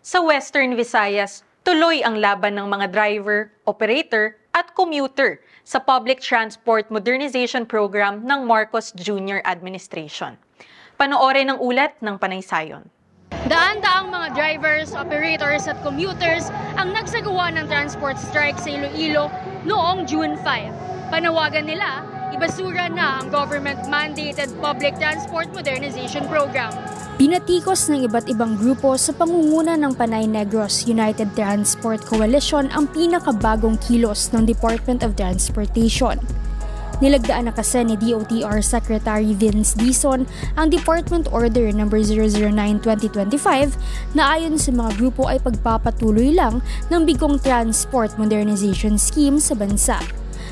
Sa Western Visayas, tuloy ang laban ng mga driver, operator at commuter sa Public Transport Modernization Program ng Marcos Jr. Administration. Panoorin ang ulat ng Panaysayon. Daan-daang mga drivers, operators at commuters ang nagsagawa ng transport strike sa Iloilo noong June 5. Panawagan nila, ibasura na ang government-mandated Public Transport Modernization Program. Binatikos ng iba't ibang grupo sa pangunguna ng Panay Negros United Transport Coalition ang pinakabagong kilos ng Department of Transportation. Nilagdaan na kasi ni DOTR Secretary Vince Dizon ang Department Order No. 009-2025 na ayon sa mga grupo ay pagpapatuloy lang ng bigong transport modernization scheme sa bansa.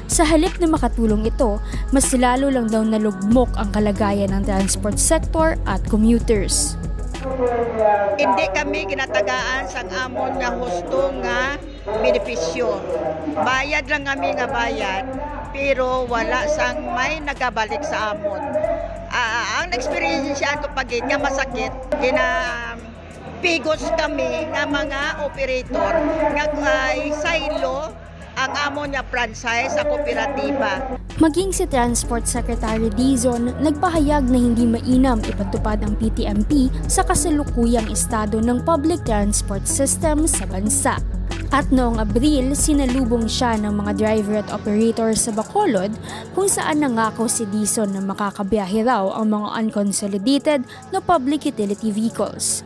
Sa halip na makatulong ito, mas lalo lang daw nalugmok ang kalagayan ng transport sector at commuters. Hindi kami ginatagaan sa amon nga husto nga benepisyo. Bayad lang kami nga bayad, pero wala sang may nagabalik sa amon. Ang experience ko pagit nga masakit, pigos kami nga mga operator nga silo ang amon nga franchise sa kooperatiba. Maging si Transport Secretary Dizon nagpahayag na hindi mainam ipatupad ang PTMP sa kasalukuyang estado ng public transport system sa bansa. At noong Abril, sinalubong siya ng mga driver at operator sa Bacolod kung saan nangako si Dizon na makakabiyahe raw ang mga unconsolidated na public utility vehicles.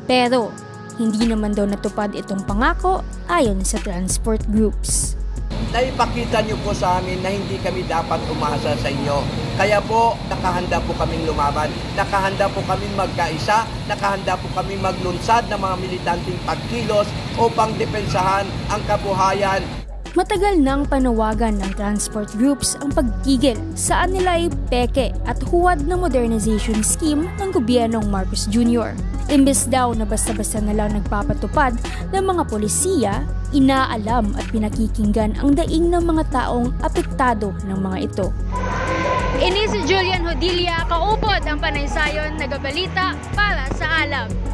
Pero hindi naman daw natupad itong pangako ayon sa transport groups. Naipakita niyo po sa amin na hindi kami dapat umasa sa inyo. Kaya po, nakahanda po kaming lumaban, nakahanda po kaming magkaisa, nakahanda po kaming maglunsad ng mga militanteng pagkilos upang depensahan ang kabuhayan. Matagal nang panawagan ng transport groups ang pagtigil sa anilay peke at huwad na modernization scheme ng gobyernong Marcos Jr. Imbes daw na basta-basta na lang nagpapatupad ng mga polisiya, inaalam at pinakikinggan ang daing ng mga taong apektado ng mga ito. Ini si Julian Hodilia, kaupod ang Panaysayon, nagabalita para sa Alam.